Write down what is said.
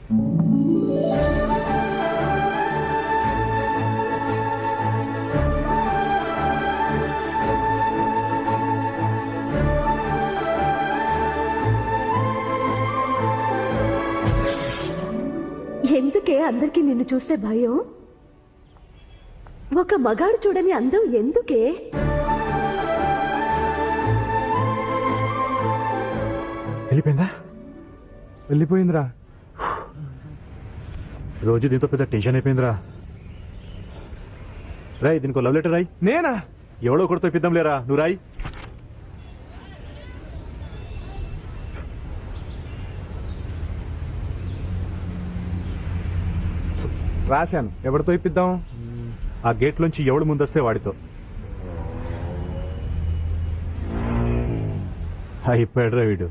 ఎందుకే అందరికీ నిన్ను చూస్తే భయం? ఒక మగాడు చూడని అందం ఎందుకే? వెళ్ళిపోయిందా? వెళ్ళిపోయిందిరా. రోజు దీంతో పెద్ద టెన్షన్ అయిపోయిందిరా. రాయ్, దీనికి లవ్ లెటర్ రాయ్. నేనా? ఎవడో ఒకటితో ఇప్పిద్దాం లేరా, నువ్వు రాయ్. రాశాను. ఎవరితో ఇప్పిద్దాం? ఆ గేట్ లోంచి ఎవడు ముందొస్తే వాడితో. అయిపోయాడు రా వీడు.